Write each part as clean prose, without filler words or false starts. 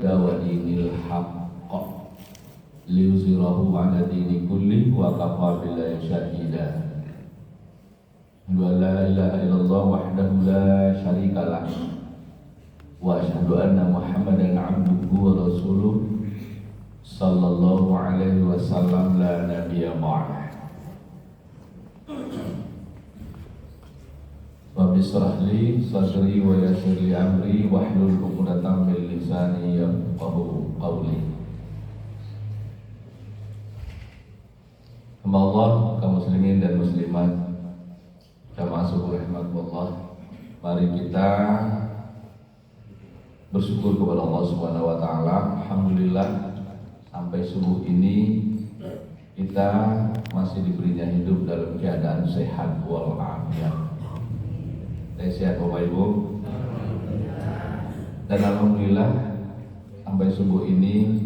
wa dinil haqq liyuzhirahu 'ala dini kulli wa kafa billahi syahida. Wa la ilaha illallah wahdahu la syarika lah wa asyhadu anna Muhammadan 'abduhu wa rasuluh sallallahu alaihi wasallam la nabiyya ba'dah. Rabbi shrah li sadri wa yassir li amri wahlul 'uqdatam min lisani yafqahu qawli. Hamba Allah, kaum muslimin dan muslimat, jamaah subuh rahmatullah, mari kita bersyukur kepada Allah Subhanahu wa taala. Alhamdulillah sampai subuh ini kita masih diberinya hidup dalam keadaan sehat walafiat. Sehat Bapak Ibu. Dan alhamdulillah sampai subuh ini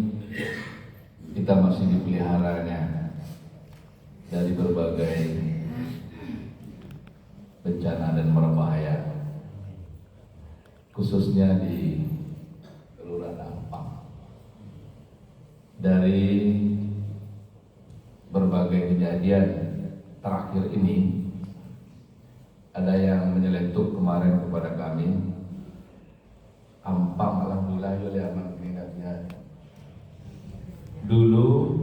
kita masih dipeliharanya dari berbagai bencana dan berbahaya, khususnya di Kelurahan Ampang. Dari berbagai kejadian terakhir ini, ada yang menyeletuk kemarin kepada kami, Ampang alhamdulillah ya aman mengingatnya. Dulu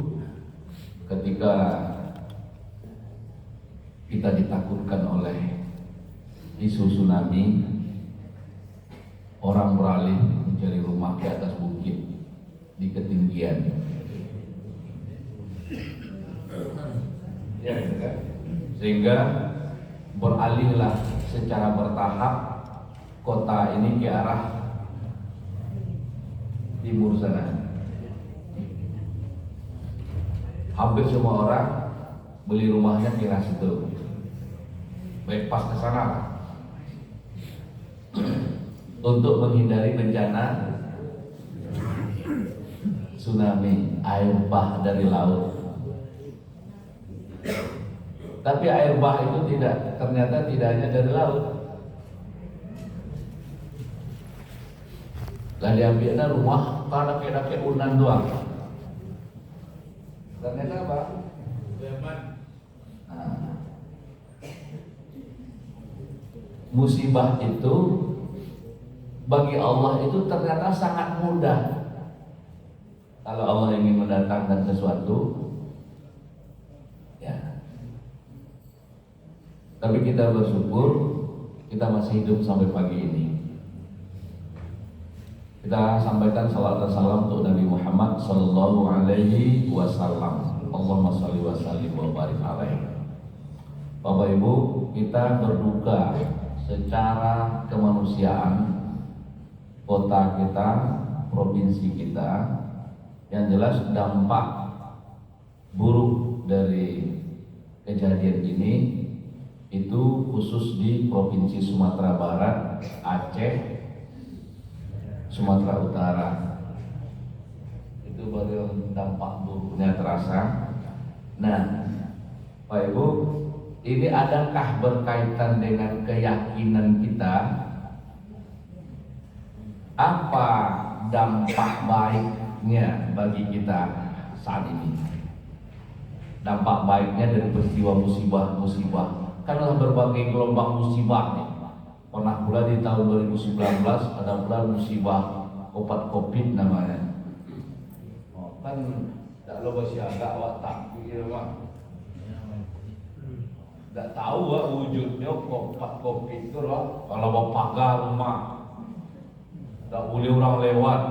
ketika kita ditakutkan oleh isu tsunami, orang beralih mencari rumah di atas bukit di ketinggian. Ya, kan? Sehingga beralihlah secara bertahap kota ini ke arah timur sana. Hampir semua orang beli rumahnya di arah situ. Baik pas ke sana untuk menghindari bencana tsunami, air bah dari laut. Tapi air bah itu ternyata tidak hanya dari laut. Lah diambilnya rumah karena kira-kira unan doang. Ternyata apa? Nah, musibah itu bagi Allah itu ternyata sangat mudah. Kalau Allah ingin mendatangkan sesuatu, ya. Tapi kita bersyukur kita masih hidup sampai pagi ini. Kita sampaikan salawat dan salam untuk Nabi Muhammad sallallahu alaihi wasallam. Allahumma shalli wa sallim wa barik alaihi. Bapak Ibu, kita berduka secara kemanusiaan kota kita, provinsi kita, yang jelas dampak buruk dari kejadian ini itu khusus di Provinsi Sumatera Barat, Aceh, Sumatera Utara. Itu baru dampak buruknya terasa. Nah, Pak Ibu, ini adakah berkaitan dengan keyakinan kita? Apa dampak baiknya bagi kita saat ini? Dampak baiknya dari peristiwa musibah-musibah. Karena berbagai gelombang musibah nih. Pernah pula di tahun 2019 ada pula musibah COVID namanya. Oh, kan tak lupa siaga awak tak pikir mah. Tak tahu wujudnya COVID itu loh. Kalau bawa pagar rumah, tak boleh orang lewat.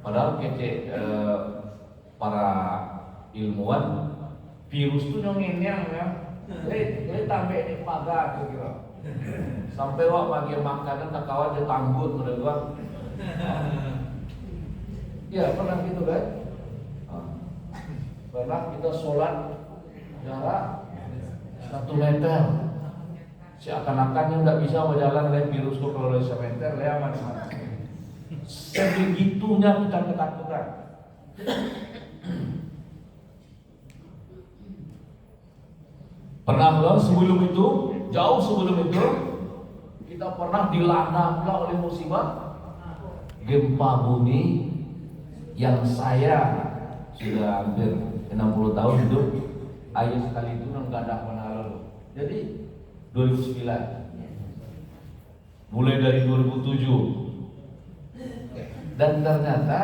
Padahal kece para ilmuwan, virus itu nyongenyang ya. Jadi tambah di pagar tu kira. Sampai wak bagi makanan tak kawan dia tanggut mereka. Ya pernah gitu kan? Pernah kita sholat jarak 1 meter. Seakan-akan tidak bisa berjalan oleh virus itu kalau 1 meter, ya mana-mana. Sebegitunya kita ketakutan. Pernah loh sebelum itu, jauh sebelum itu, kita pernah dilanda pula oleh musibah gempa bumi yang saya sudah hampir 60 tahun hidup, air sekali itu nggak ada mana lalu. Jadi 2009, mulai dari 2007, dan ternyata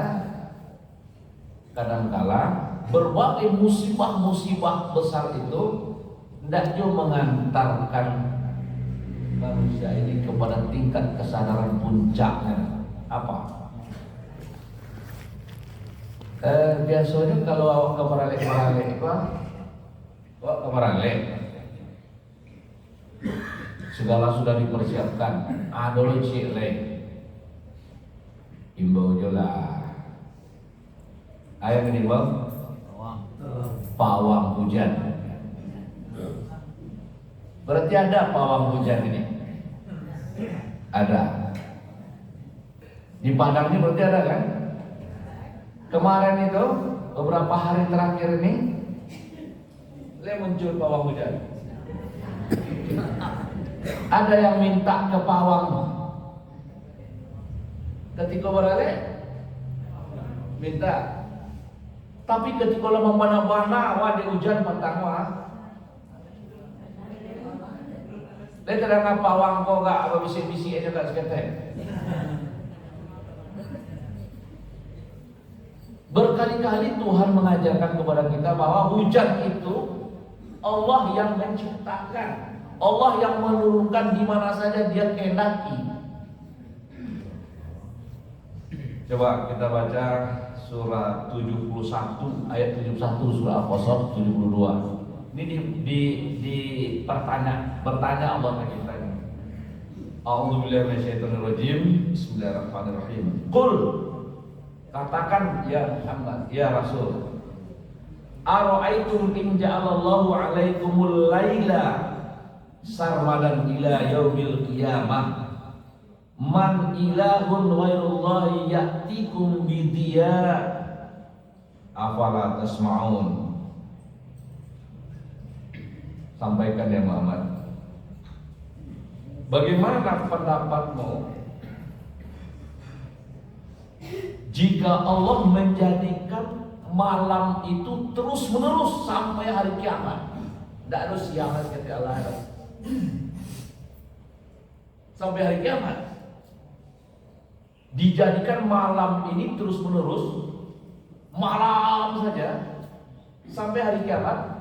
kadangkala berbagai musibah-musibah besar itu tidak cuma mengantarkan manusia ini kepada tingkat kesadaran puncaknya. Apa? Biasanya kalau awak kemeralek-meralek itu, awak kemeralek, segala sudah dipersiapkan. Dulu cik leh, imbau jola. Ayam ini bang, pawang hujan. Berarti ada pawang hujan ini? Ada. Di Padang ini berarti ada kan? Kemarin itu beberapa hari terakhir ini, muncul pawang hujan. Ada yang minta ke pawang. Ketika beralih, minta. Tapi ketika lo membana-bana, wah di hujan petang wah. Dia terang pawang kok gak apa bisi-bisi aja gak seketek. Berkali-kali Tuhan mengajarkan kepada kita bahwa hujan itu Allah yang menciptakan, Allah yang menurunkan di mana saja Dia kehendaki. Coba kita baca surah 71 ayat 71 surah Al-Qasas 72. Ini bertanya Allah ke kita ini. A'udzubillahi minasyaitonirrajim. Bismillahirrahmanirrahim. Qul, katakan ya Muhammad, ya Rasul, ara'aitum in ja'alallahu 'alaikumul laila sarmadan ila yaumil qiyamah man ilahun ghairullahi ya'tikum bidiya afala tasma'un. Sampaikan ya Muhammad, bagaimana pendapatmu jika Allah menjadikan malam itu terus menerus sampai hari kiamat? Tidak ada siang seperti Allah ada. Sampai hari kiamat dijadikan malam ini terus menerus, malam saja sampai hari kiamat.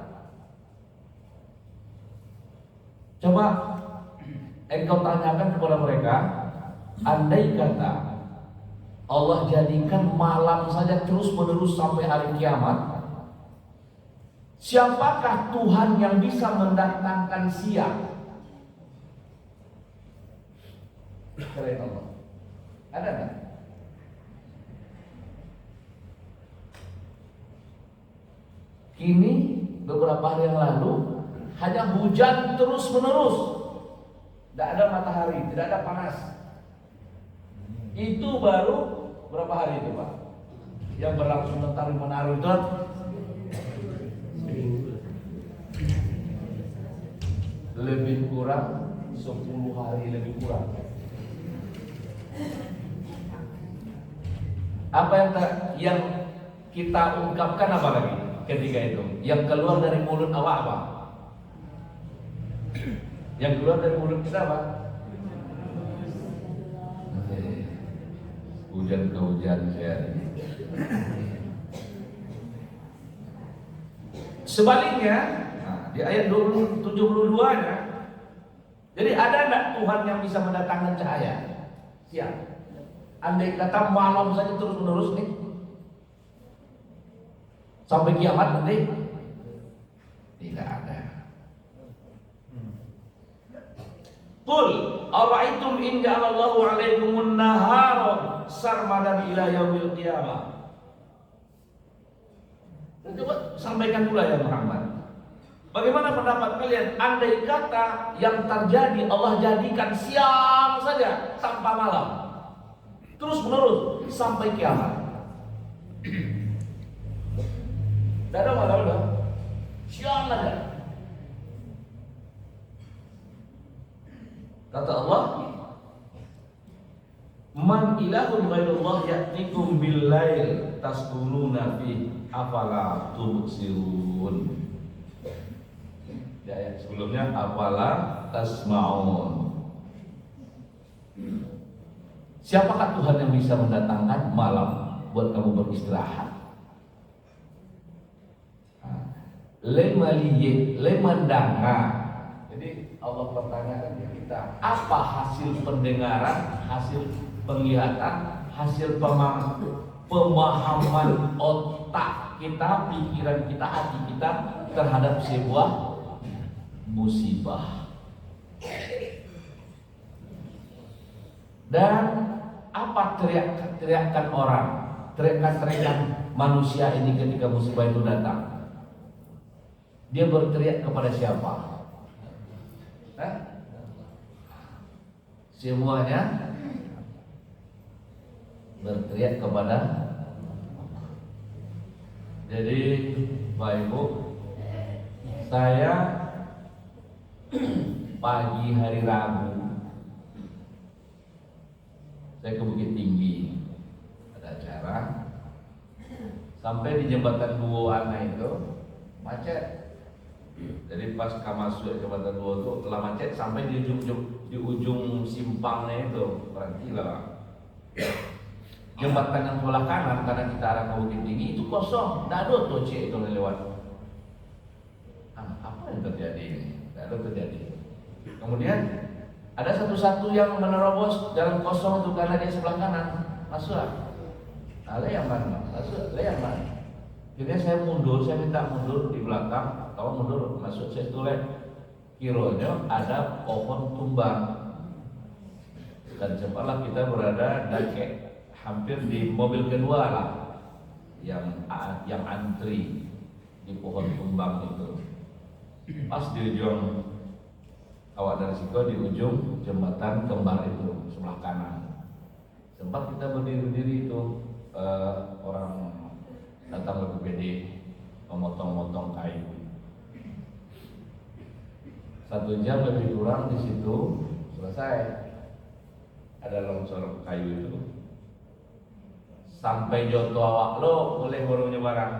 Coba engkau tanyakan kepada mereka, andai kata Allah jadikan malam saja terus menerus sampai hari kiamat, siapakah Tuhan yang bisa mendatangkan siang? Selain Allah, ada nggak? Kini beberapa hari yang lalu hanya hujan terus menerus, tidak ada matahari, tidak ada panas. Itu baru berapa hari itu Pak? Yang berlangsung mentari menaruh itu lebih kurang 10 hari lebih kurang. Apa yang kita ungkapkan apa lagi ketika itu? Yang keluar dari mulut awak apa? Yang keluar dari mulut kita apa? Hujan ke hujan saya. Sebaliknya, di ayat 72-nya, jadi ada enggak Tuhan yang bisa mendatangkan cahaya siang? Andai kata malam saja terus menerus nih sampai kiamat nanti, tidak ada. Qul ara'aitum in ja'alallahu 'alaikumun nahara sarmadan ila yaumil qiyamah. Coba sampaikan pula ya Muhammad, bagaimana pendapat kalian andai kata yang terjadi Allah jadikan siang saja tanpa malam terus menerus sampai kiamat? Tidak ada malam, udah siang aja. Kata Allah, Man ilahun ghairullah ya'tikum bil-lail taskununa fi afala tubsirun. Di ayat sebelumnya afala tasma'un. Siapakah Tuhan yang bisa mendatangkan malam buat kamu beristirahat? Lemandanga. Jadi Allah pertanyakan ke kita, apa hasil pendengaran, hasil penglihatan, hasil pemahaman otak kita, pikiran kita, hati kita terhadap sebuah musibah. Dan apa teriakan orang, teriakan manusia ini ketika musibah itu datang? Dia berteriak kepada siapa? Semuanya berteriak kepada. Jadi Bapak Ibu, saya pagi hari Rabu saya ke Bukit Tinggi, ada acara. Sampai di jembatan Duo Ana itu macet. Jadi pas masuk jembatan Duo itu telah macet sampai di ujung simpangnya itu, berarti lah. Jembatan yang sebelah kanan karena kita arah ke Bukit Tinggi itu kosong, tidak ada toce itu lewat. Apa yang terjadi ini? Tidak ada terjadi. Kemudian ada satu-satu yang menerobos jalan kosong itu karena dia sebelah kanan, masuklah. Nah, yang mana? Masuk, yang mana? Jadi saya mundur, saya minta mundur di belakang, kalau mundur masuk saya tulis kironya ada pohon tumbang. Dan cepatlah kita berada hampir di mobil kedua lah yang antri di pohon tumbang itu. Pas di ujung awak dari situ di ujung jembatan kembar itu sebelah kanan. Sempat kita berdiri itu orang datang ke BPD memotong-motong kayu. 1 jam lebih kurang di situ selesai. Ada longsor kayu itu. Sampai joto awak lo boleh borongnya barang.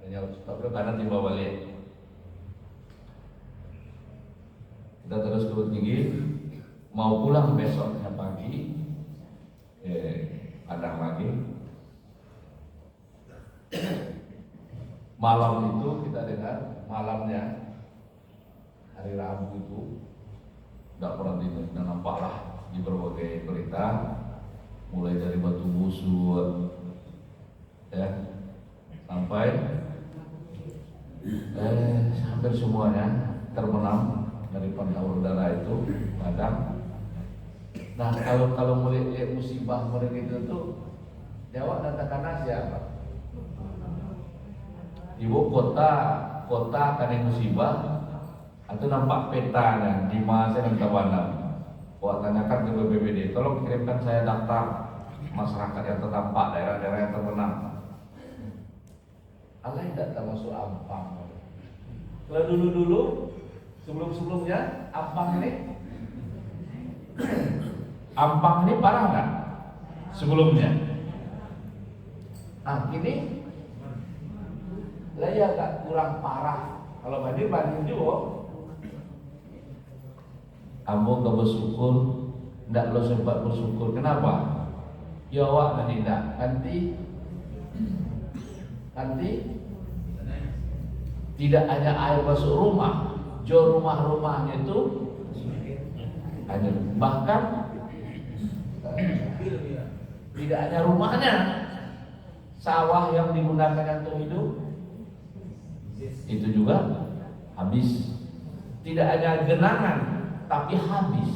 Hanya stop ke kanan tiba balik. Kita terus turun tinggi, mau pulang besoknya pagi, padang lagi. Malam itu kita dengar, malamnya hari Rabu itu tidak pernah nampaklah di berbagai berita, mulai dari batu busur, ya, sampai hampir semuanya terbenam dari pantau udara itu padam. Nah kalau melihat musibah mereka itu tuh jawab katakan siapa? Ibu kota kan musibah atau nampak petanya di mana dan tawanan. Buat tanyakan ke BPBD, tolong kirimkan saya daftar masyarakat yang terdampak daerah-daerah yang terbenam. Allah tidak termasuk Ampang. Kalau dulu sebelumnya Ampang ini parah nggak sebelumnya? Ini lah ya gak kurang parah. Kalau banding juga. Kamu gak bersyukur, tidak lo sempat bersyukur. Kenapa? Ya awak nanti tidak. Nanti tidak hanya air masuk rumah, jauh rumah-rumahnya itu hanya bahkan tidak hanya rumahnya, sawah yang digunakan untuk hidup itu juga habis. Tidak hanya genangan, tapi habis.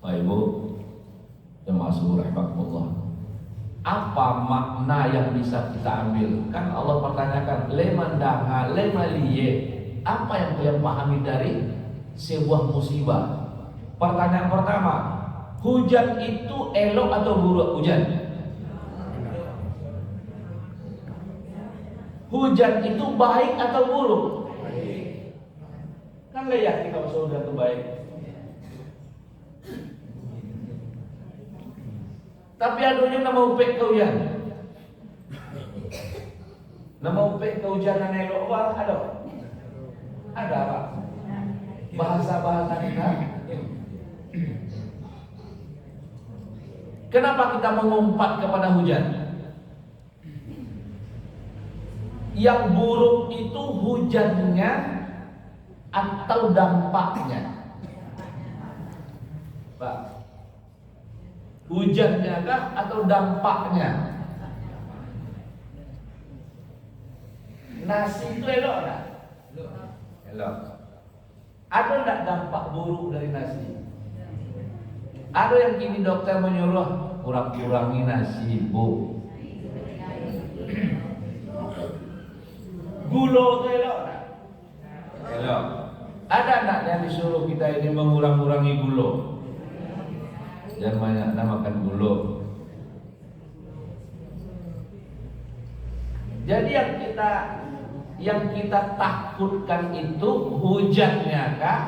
Bapak Ibu jemaah sekalian rahimakumullah, apa makna yang bisa kita ambil? Kan Allah pertanyakan lemandaha lemaliye, apa yang kalian pahami dari sebuah musibah? Pertanyaan pertama, hujan itu elok atau buruk hujan? Hujan itu baik atau buruk? Kan lihat kita hujan itu baik. Tapi adunya nama upek ke hujan. Nama upek ke hujanan elok ada. Ada apa? Bahasa-bahasa kita. Kenapa kita mengumpat kepada hujan? Yang buruk itu hujannya atau dampaknya? Pak, hujannya kah atau dampaknya? Nasi itu elok tak? Elok. Ada enggak dampak buruk dari nasi? Ada yang kini dokter menyuruh kurangi nasi, Bu. Gula itu elok tak? Elok. Ada enggak yang disuruh kita ini mengurangi gula? Jangan banyak makan gula. Jadi yang kita takutkan itu hujannya kah?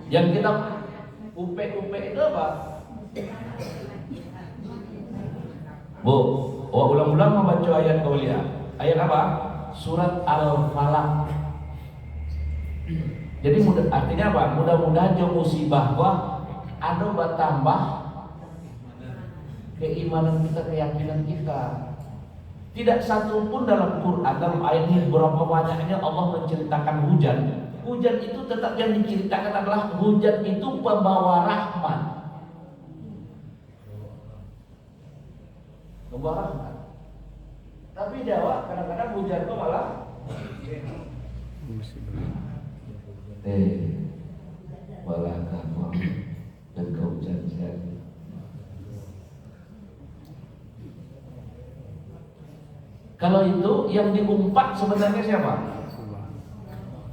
Yang kita upek-upek itu apa? Bu, ulang-ulang membaca ayat kau lihat. Ayat apa? Surat Al-Falaq. Jadi artinya apa? Mudah-mudahan jauh musibah wah ada bertambah keimanan kita, keyakinan kita. Tidak satu pun dalam Quran, dalam ayat ini berapa banyaknya Allah menceritakan hujan. Hujan itu tetap yang diceritakan adalah hujan itu pembawa rahmat. Pembawa rahmat. Tapi Jawa kadang-kadang hujan itu malah malah kamu dan kehujan-hujan. Kalau itu yang diumpat sebenarnya siapa?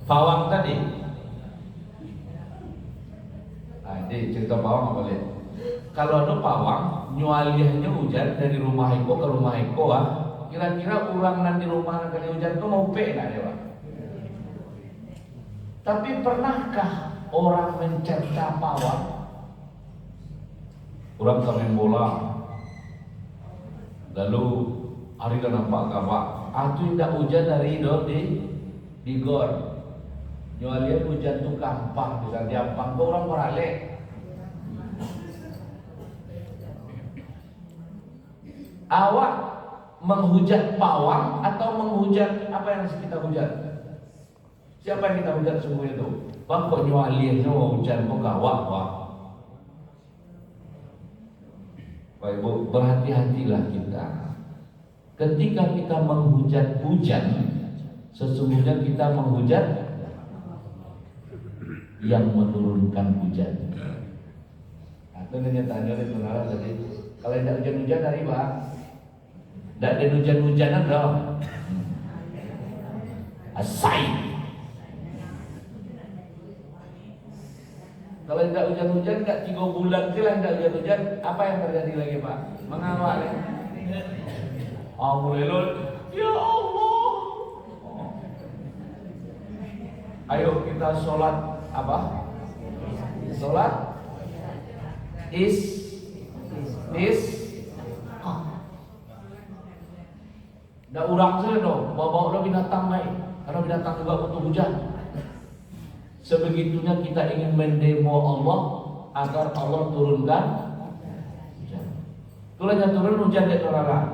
Pawang tadi. Ini cerita pawang apa lihat? Kalau ada pawang, nyualiahnya hujan dari rumah Eko ke rumah Eko, kira-kira orang nanti rumah kali hujan itu mau pe nak dia? Tapi pernahkah orang mencerca pawang? Orang main bola, lalu hari kan nampak kapak, itu tidak hujan dari di gor. Nyualian hujan tu gampang, bisa diampang ke orang meralek. Awak menghujat pawang atau menghujat apa yang kita hujat? Siapa yang kita hujat semua itu? Bang kok nyualian semua hujan kok gawak wah. Baik Bu, berhati-hatilah kita. Ketika kita menghujat hujan, sesungguhnya kita menghujat yang menurunkan hujan. Itu nanya tanya oleh saudara tadi. Kalau tidak hujan-hujan dari Pak, tidak ada hujan-hujanan dong. Asai. Kalau tidak hujan-hujan, tidak 3 bulan lah tidak hujan-hujan, apa yang terjadi lagi Pak? Mengawal ya? Alhamdulillah. Ya Allah. Ayo kita sholat apa? Sholat dah urang saja dong, bawa binatang lain, karena binatang juga butuh hujan. Sebegitunya kita ingin mendemo Allah agar Allah turunkan hujan. Tulangnya turun hujan di orang.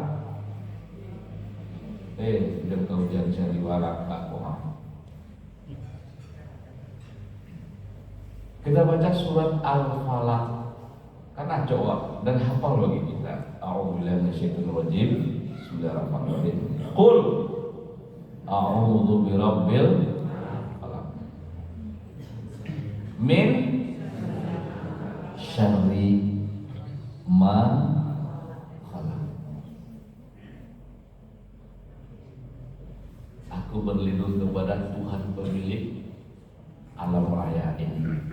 Hujan hujan cari warak tak bohong. Kita baca surat Al-Falaq. Karena jawab dan hafal bagi kita. A'udzubillahi minasyaitonir rajim. Bismillahirrahmanirrahim. Qul a'udzu birabbil falaq. Min syarri ma khalaq. Aku berlindung kepada Tuhan pemilik alam raya ini.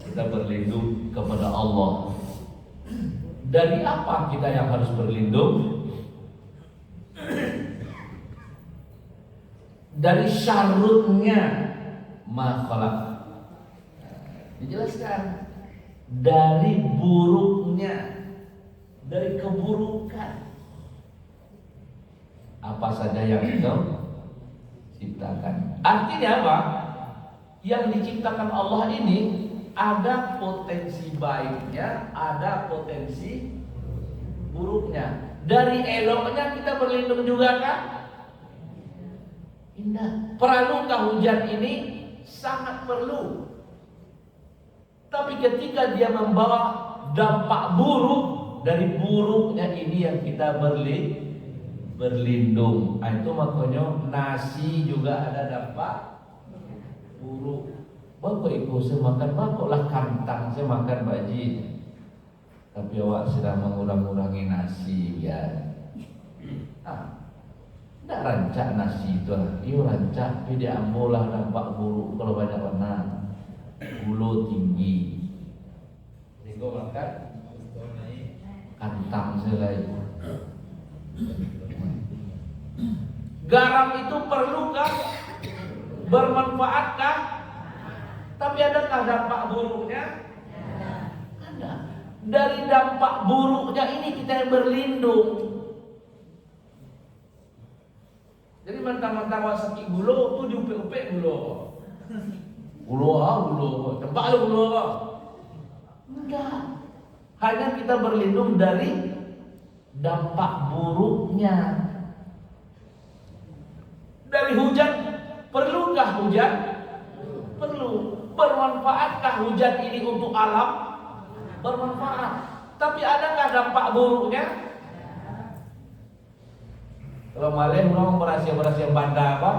Kita berlindung kepada Allah. Dari apa kita yang harus berlindung? Dari syarrutnya ma khalaq. Dijelaskan dari buruknya, dari keburukan apa saja yang Engkau ciptakan. Artinya apa? Yang diciptakan Allah ini ada potensi baiknya, ada potensi buruknya. Dari eloknya kita berlindung juga kan? Indah. Perlukah hujan ini? Sangat perlu. Tapi ketika dia membawa dampak buruk, dari buruknya ini yang kita berlindung. Itu makanya nasi juga ada dampak buruk. Bapak ibu saya makan bakoklah kantang, saya makan baji. Tapi awak sedang mengurang-urangi nasi ya. Tidak rancak nasi itu, iyo rancak, tapi dia ambolah dampak buruk kalau banyak warna, gula tinggi. Jadi kau makan kantang selai. Garam itu perlukah? Bermanfaatkah? Tapi adakah dampak buruknya? Ada. Dari dampak buruknya ini kita yang berlindung. Jadi mentang-mentang sakit gula tu diupek-upek gula. Gula, tempat lu gula. Enggak. Hanya kita berlindung dari dampak buruknya. Dari hujan, perlukah hujan? Perlu. Bermanfaatkah hujan ini untuk alam? Bermanfaat. Tapi adakah dampak buruknya? Kalau malih orang berhasil banda apa?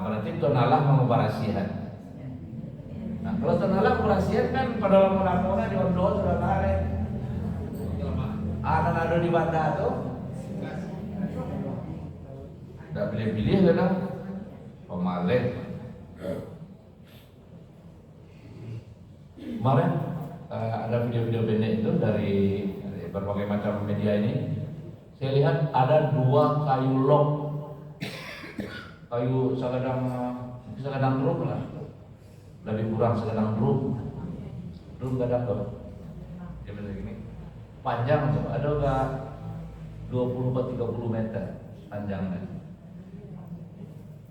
Berarti tonalah mengoperasikan. Nah, kalau tonalah berhasil kan pada orang-orang di Ondo sudah kare. Ada di banda tuh. Tidak pilih-pilih kan? Pemalih. Kemarin ada video-video pendek itu dari berbagai macam media ini. Saya lihat ada 2 kayu log, kayu sekedang drum lah, lebih kurang sekedang drum gak dapat. Dia bilang gini, panjang tuh, ada gak 20-30 meter panjangnya.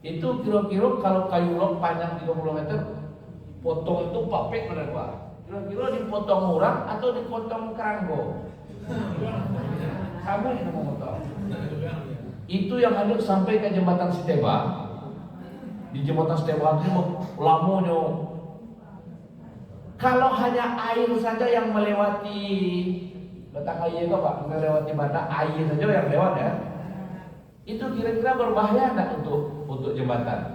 Itu kira-kira kalau kayu log panjang 30 meter, potong itu papek benar Pak. Kira-kira dipotong orang atau dipotong keranggo? Kamu ini mau tahu. Itu yang ada sampai ke jembatan Siteba. Di jembatan Siteba itu lamanya. Kalau hanya air saja yang melewati batang air itu Pak, melewati banda air saja yang lewat ya. Itu kira-kira berbahaya enggak untuk jembatan?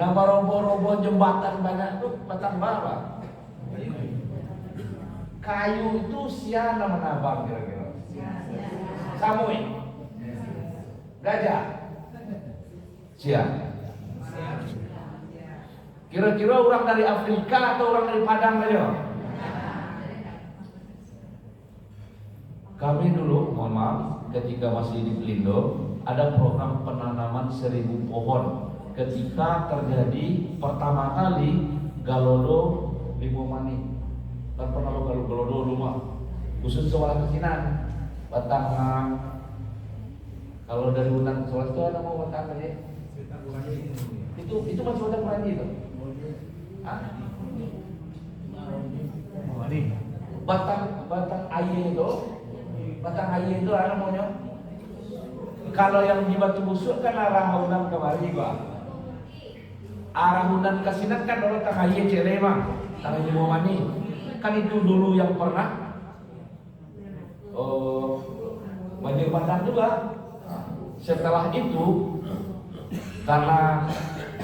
Nama roboh-roboh jembatan banyak tuh batang apa? Kayu itu siapa menabang kira-kira? Samui, gajah, siap. Kira-kira orang dari Afrika atau orang dari Padang aja? Kami dulu, mohon maaf, ketika masih di Pelindo, ada program penanaman 1000 pohon. Ketika terjadi pertama kali Galodo Limomani. Tak pernah lo Galodo rumah. Khusus sekolah kesinan. Batang kalau dari Unan ke Sekolah itu ada mau batang aja. Itu masih batang Peranji itu. Batang aye itu. Batang aye itu ada maunya. Kalau yang di Batu Busuk kan arah Unan kemari gua. Arah Unan ke Sinan kan orang tang aye Celema, tang Limomani. Kan itu dulu yang pernah banjir bandang juga. Setelah itu karena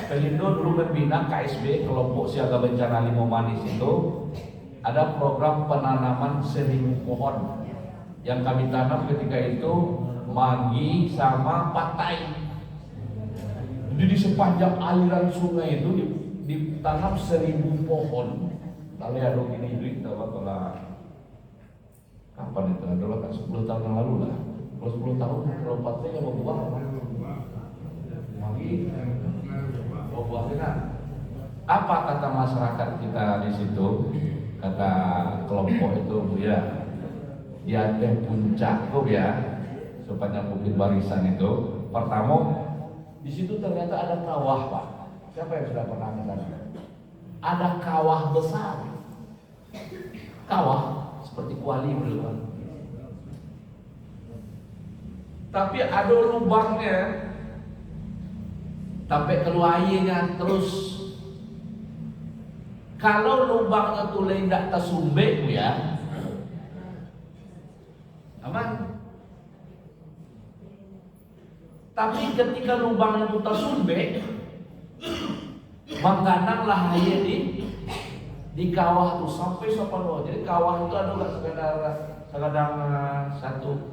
Pelindo dulu membina KSB, kelompok siaga bencana Limomanis itu, ada program penanaman 1000 pohon yang kami tanam ketika itu manggi sama patai. Jadi di sepanjang aliran sungai itu ditanam 1000 pohon. Lalu ada gini duit kalau kapan itu adalah kan 10 tahun yang lalu lah. Kalau 10 tahun kalau patenya mau buah lagi mau buah kan? Apa kata masyarakat kita di situ? kata kelompok itu Bu ya, dia teh puncak Bu ya, sepanjang bukit barisan itu. Pertama di situ ternyata ada kawah Pak. Siapa yang sudah pernah ke sana? Ada kawah besar, kawah seperti kuali begitu. Tapi ada lubangnya, sampai keluar airnya terus. Kalau lubangnya tuh tidak tersumbat ya, aman. Tapi ketika lubangnya itu tersumbat, menggananglah air di kawah itu sampai sopan. Jadi kawah itu ada nggak sekadang satu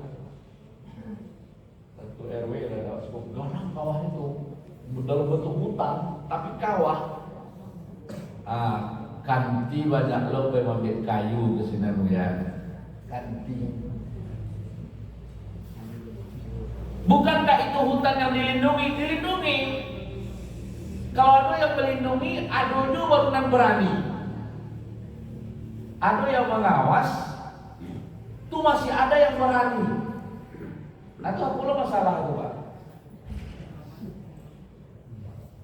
RW ada ganang kawah itu dalam bentuk hutan, tapi kawah. Kanti banyak lo ambil kayu ke sini ya. Kanti. Bukankah itu hutan yang dilindungi? Dilindungi. Kalau ada yang melindungi, ada juga baru yang berani. Ada yang mengawas, itu masih ada yang berani. Nah itu apa lo masalah itu Pak?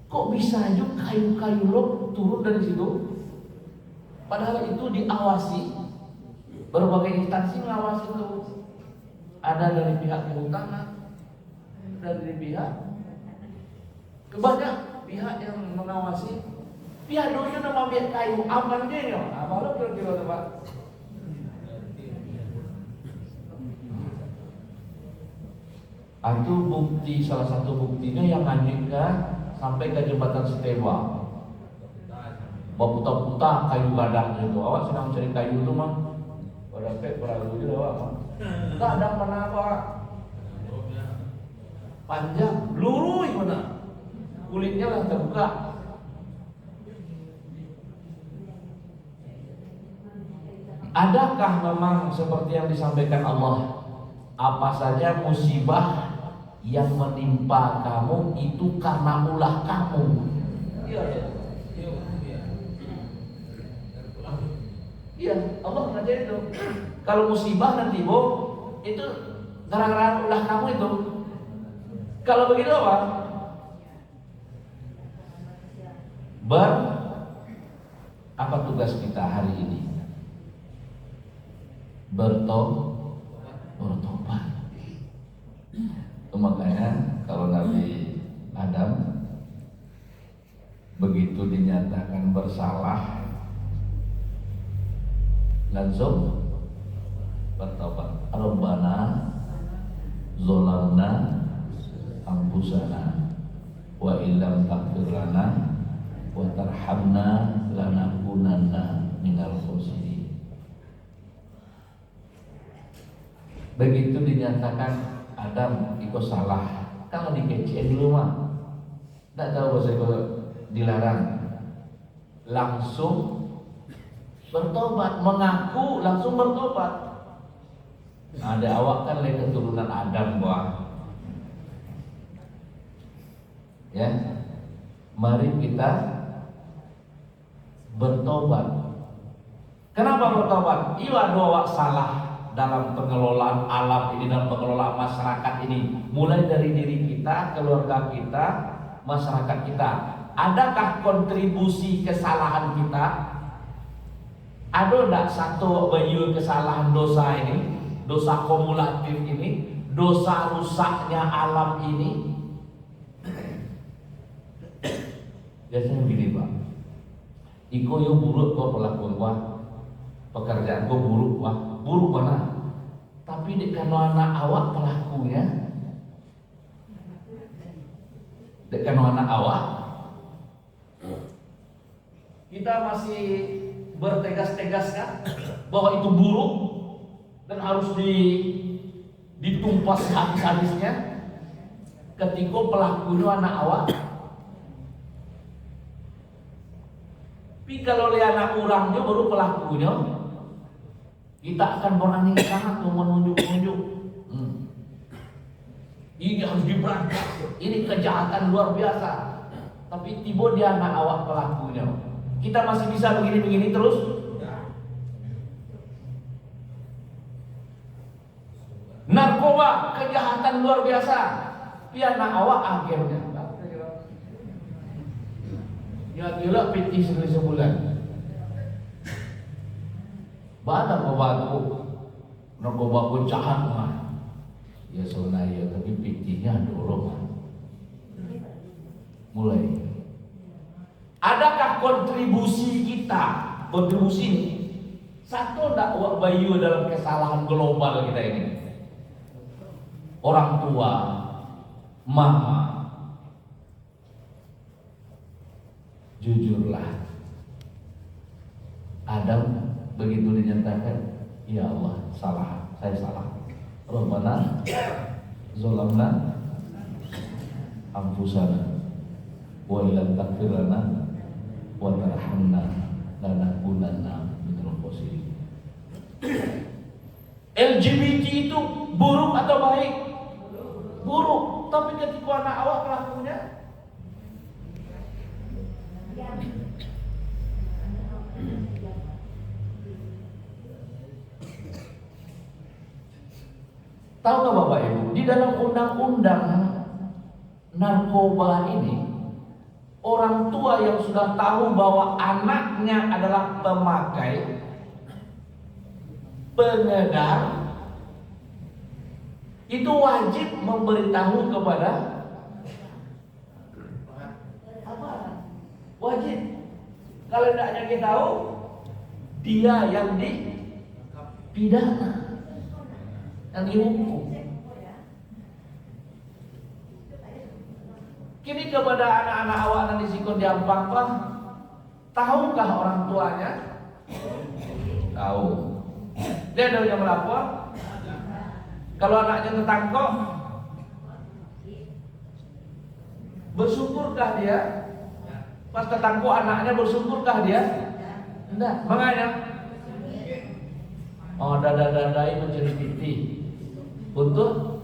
Kok bisa aja kayu-kayu lo turun dari situ? Padahal itu diawasi, berbagai instansi mengawasi itu. Ada dari pihak kehutanan, dari pihak banyak pihak yang mengawasi. Pihak dulu nama biar kayu aman dia ya. Apa lo kira-kira Pak? Itu bukti, salah satu buktinya yang lanjutkan sampai ke jembatan Setewa. Putar-putar kayu gadang itu. Awak sedang cari kayu itu mah. Pada perahu juga awak mah. Tak ada mana Pak. Panjang, lurus mana? Kulitnya lah terbuka. Adakah memang seperti yang disampaikan Allah? Apa saja musibah yang menimpa kamu itu karena ulah kamu. Iya, Allah ngajarin itu. Kalau musibah nanti itu gara-gara ulah kamu itu. Kalau begitu apa? Apa tugas kita hari ini? Bertobat. Makanya kalau Nabi Adam begitu dinyatakan bersalah, langsung bertobat. Rabbana zolamna anfusana wa illam taghfir lana wa tarhamna lanakunanna minal khosirin. Begitu dinyatakan Adam ikut salah, kalau dikecil dulu mah tidak tahu bahasa itu dilarang, langsung bertobat, mengaku langsung bertobat. Ada awak kan dari keturunan Adam ya, mari kita bertobat. Kenapa bertobat? Iya awak salah dalam pengelolaan alam ini, dalam pengelolaan masyarakat ini, mulai dari diri kita, keluarga kita, masyarakat kita. Adakah kontribusi kesalahan kita? Ada tidak satu bayu kesalahan dosa ini, dosa kumulatif ini, dosa rusaknya alam ini? Biasanya begini Pak, iko yo buruk kok pelakuan Pak, pekerjaan kok buruk Pak. Buruk mana? Tapi kalau anak awak pelakunya, kalau anak awak, kita masih bertegas-tegas kan bahwa itu buruk dan harus ditumpas habis-habisnya. Ketika pelakunya anak awak, tapi kalau lihat anak orangnya baru pelakunya, kita akan berani sangat menunjuk-nunjuk. Ini harus diberantas. Ini kejahatan luar biasa. Tapi tiba dia anak awak pelakunya. Kita masih bisa begini-begini terus? Narkoba, kejahatan luar biasa. Piana awak akhirnya. Ya gila pitih sekali sebulan. Banyak pembantu narkoba pun jahat mah. Ya sebenarnya tapi pitihnya dulu mah. Mulai. Adakah kontribusi kita? Kontribusi ini satu ndak bayu dalam kesalahan global kita ini. Orang tua, mama, jujurlah. Adam begitu dinyatakan, ya Allah, salah, saya salah. Rabbana zalamna anfusana wa illam taghfir lana wa tarhamna lanakunanna minal khasirin. LGBT itu buruk atau baik? Buruk. Tapi ketika anak awak pelakunya, tahu nggak Bapak Ibu? Di dalam undang-undang narkoba ini, orang tua yang sudah tahu bahwa anaknya adalah pemakai, pengedar, itu wajib memberitahu kepada apa? Wajib. Kalau tidak nyari tahu, dia yang dipidana, yang dihukum. Kini kepada anak-anak awak yang disikon di Ampang, tahukah orang tuanya? Tahu. Dia ada yang melapor. Kalau anaknya tertangkap, bersyukurkah dia? Pas tertangkap anaknya bersyukurkah dia? Tidak. Makanya, oh dada-dadai mencuri titik untuk,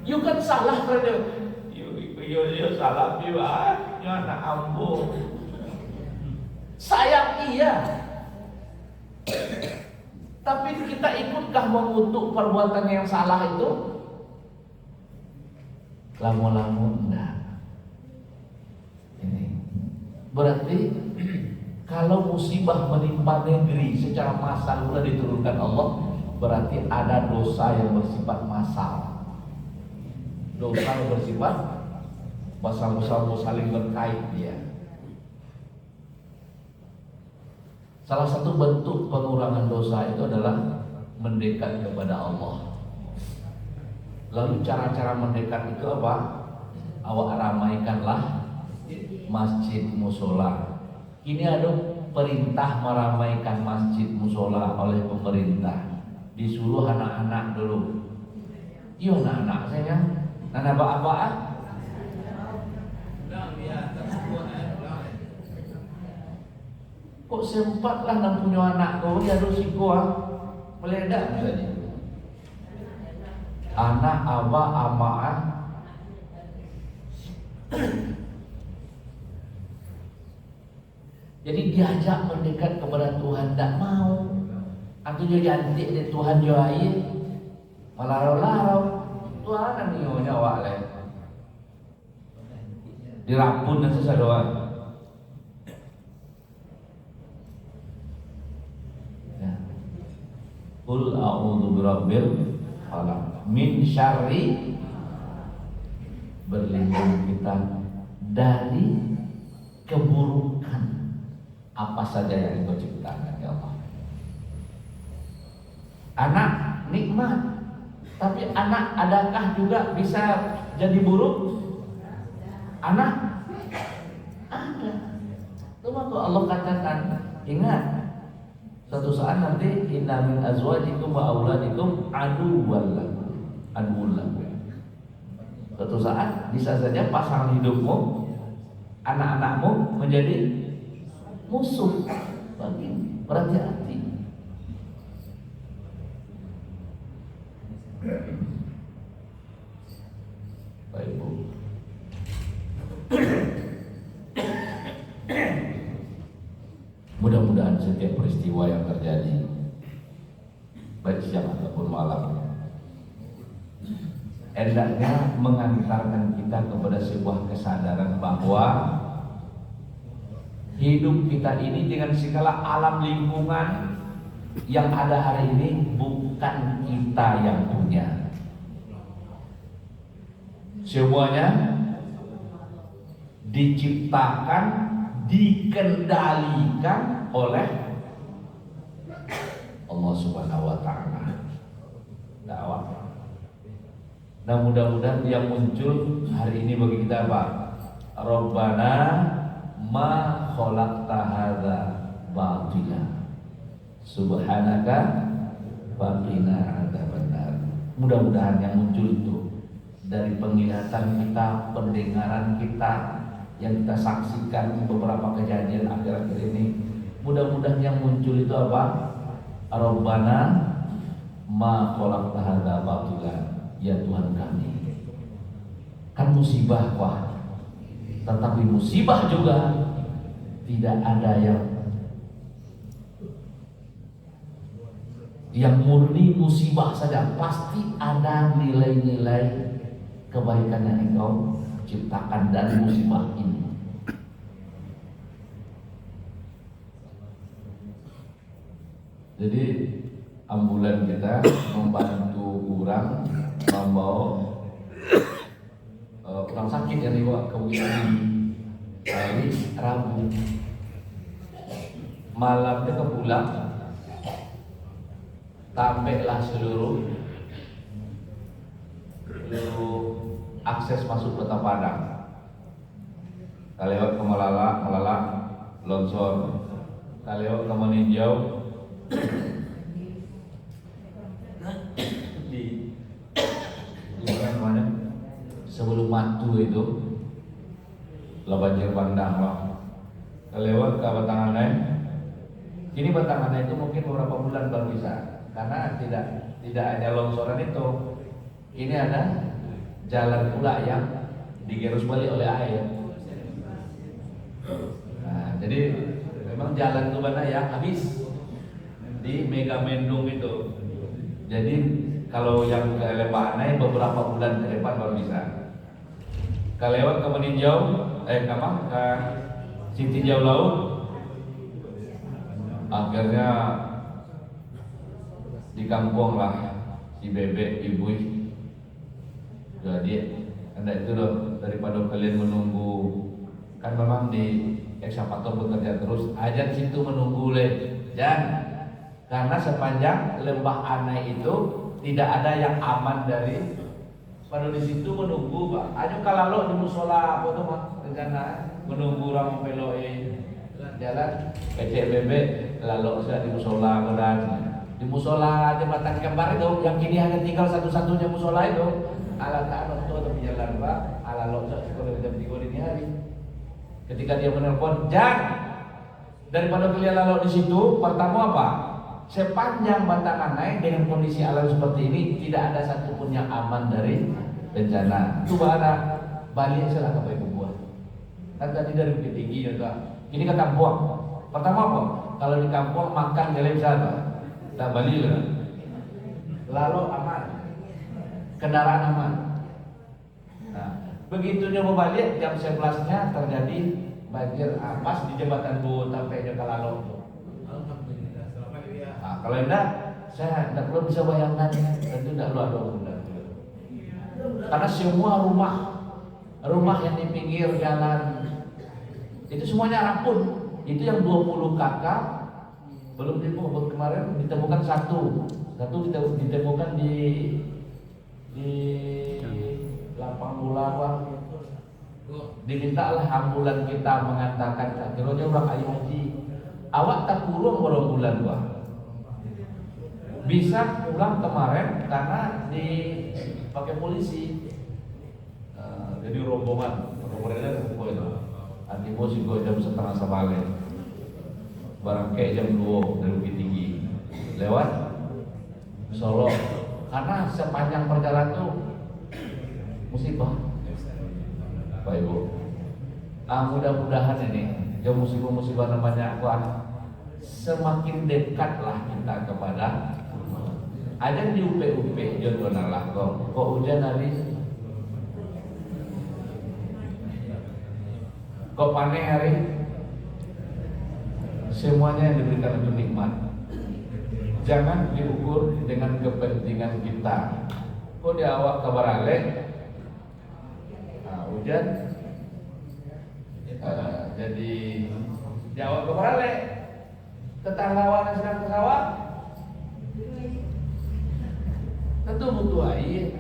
you kan salah kan? You salah biwa, you anak ambo. Sayang iya. Tapi kita ikutkah mengutuk perbuatan yang salah itu? Lamu-lamu enggak. Ini berarti kalau musibah menimpa negeri secara massal sudah diturunkan Allah, berarti ada dosa yang bersifat massal. Dosa yang bersifat massal saling berkait dia. Salah satu bentuk pengurangan dosa itu adalah mendekat kepada Allah. Lalu cara-cara mendekat itu apa? Awak ramaikanlah masjid musola. Ini ada perintah meramaikan masjid musola oleh pemerintah. Disuruh anak-anak dulu. Iya anak-anak saya. Nana apa-apa? Kok sempatlah nang punya anak kau dia dosiko meledak misalnya. Anak aba amaan. Jadi diajak mendekat kepada Tuhan, tidak mau. Atau dia jantik dari Tuhan joain, malah larau. Tuhan yang nyonya awak leh. Dirapun dan sesa doang. Qul a'udzu birabbil falaq min syarri, berlindung kita dari keburukan apa saja yang Engkau ciptakan ya Allah. Anak nikmat, tapi anak adakah juga bisa jadi buruk? Anak ada. Cuma tuh Allah katakan, ingat suatu saat nanti inna min azwajikum wa auladikum aduwwal lakum. Suatu saat bisa saja pasangan hidupmu, anak-anakmu menjadi musuh bagimu. Berhati-hati. Baik Bu. Mudah-mudahan setiap peristiwa yang terjadi baik siang ataupun malam hendaknya mengantarkan kita kepada sebuah kesadaran bahwa hidup kita ini dengan segala alam lingkungan yang ada hari ini bukan kita yang punya. Semuanya diciptakan, dikendalikan oleh Allah Subhanahu wa taala. Dakwah. Nah, mudah-mudahan yang muncul hari ini bagi kita apa? Rabbana ma khalaqta hadza batila subhanaka faqina adzabannar. Mudah-mudahan yang muncul itu dari penglihatan kita, pendengaran kita, yang kita saksikan beberapa kejadian akhir-akhir ini. Mudah-mudahan yang muncul itu apa? Rabbana ma khalaqta hadza batila, ya Tuhan kami. Kan musibah, wah. Tetapi musibah juga tidak ada yang murni musibah saja, pasti ada nilai-nilai kebaikan yang engkau ciptakan dari musibah ini. Jadi ambulan kita membantu orang membawa orang sakit yang dibawa ke Bukit hari Rabu malamnya ke pulang, tampaklah seluruh akses masuk Kota Padang. Kita lewat ke Malala longsor, kita lewat ke Meninjau di mana sebelum Matu itu lah banjir bandang lah. Kita lewat ke Batanganai. Ini Batanganai itu mungkin beberapa bulan baru bisa, karena tidak hanya longsoran itu. Ini ada jalan pula yang digerus balik oleh air. Nah, jadi memang jalan itu mana yang habis di Megamendung itu. Jadi kalau yang ke Lepanai beberapa bulan ke depan baru bisa. Kalau lewat ke Meninjau, ke Sitinjau Laut, akhirnya di kampung lah si bebek ibu. Jadi anda itu loh, daripada kalian menunggu, kan memang di ekskavator bekerja terus, aja situ menunggu jangan, karena sepanjang lembah Anai itu tidak ada yang aman dari pada di situ menunggu, Pak. Ayo kalau di musola apa tuh, Pak, rencana menunggu orang peloe jalan PCBB lalu saya di musola kemudian di musola jembatan Kembar itu yang kini hanya tinggal satu-satunya musola itu ala ta'ala itu atau jalan Pak ala loksa sekolah jam 3 dini hari. Ketika dia menelpon daripada kalian lalu di situ, pertama apa? Sepanjang Batangan naik dengan kondisi alam seperti ini tidak ada satupun yang aman dari bencana. Itu ada balik salah ke Ibu Buah. Kan tadi dari Bukit Tinggi ya Kak. Ini ke kampung. Pertama apa? Kalau di kampung makan jalan sana, tak balik lah. Lalu aman, kendaraan aman. Nah, begitu nyoba balik jam 11-nya terjadi banjir pas di jembatan Bu sampai ke Lalu. Nah, kalau enggak, saya tidak perlu bisa bayangkan, tentu tidak luar biasa. Karena semua rumah yang di pinggir jalan itu semuanya rampun. Itu yang 20 kakak belum ditemukan, kemarin ditemukan satu ditemukan di lapang bola apa. Dimintalah ambulan kita mengantarkan akhirnya orang ayu haji. Awak tak kurung berapa bulan gua. Bisa pulang kemarin karena dipakai polisi. Jadi rombongan itu anti bos juga jam 1:30 barang kayak jam 2 dari Bukit Tinggi lewat Solo, karena sepanjang perjalanan tuh musibah Pak Ibu. Mudah-mudahan ini jauh musibah namanya kuat, semakin dekatlah kita kepada ada di UP contohnya lah kok hujan hari Kok panen hari? Semuanya yang diberikan itu nikmat. Jangan diukur dengan kepentingan kita. Kok di awak kabar alek? Nah, hujan. Jadi di awak kabar alek. Tetangga awak yang sedang ke sawah tentu butuh air.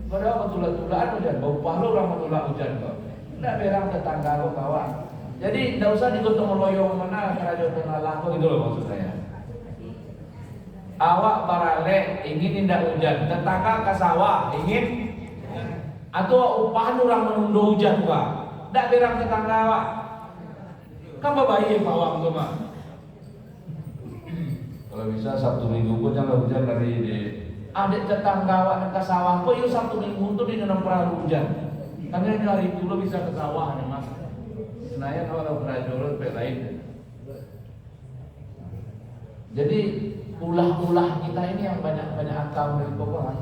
Padahal betul-betulan hujan. Bau lu orang betul hujan kok. Tidak berang tetangga lo kawan. Jadi tidak usah digotong meloyong mana kerajaan tengah laku gitu loh maksud saya. Awak barale ingin tidak hujan, tetangga ke sawah ingin, atau upahan orang menunggu hujan pak. Tidak berang tetangga awak. Kan bayi pawang tuh mah. Kalau bisa Sabtu Minggu pun jangan hujan dari di adik tetangga awak ke sawah. Kok yuk Sabtu Minggu tuh di dalam perahu hujan. Karena ini hari itu lo bisa ke sawah nih mas. Senayan kalau berajul lain. Jadi ulah-ulah kita ini yang banyak akal dari Quran.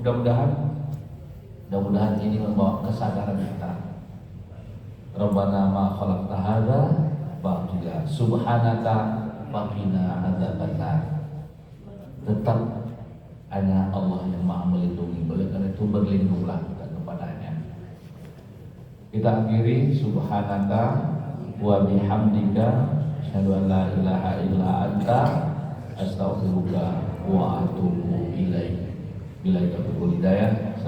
Mudah-mudahan ini membawa kesadaran kita. Rabbana ma khalaqta hadza batila subhanaka faqina adzabannar. Tetap hanya Allah yang Maha melindungi. Oleh karena itu berlindunglah kita kepadanya. Kita akhiri subhanaka wa bihamdika asyhadu an la ilaha illa anta astaghfiruka wa atubu ilaik. Bila itu hidayah.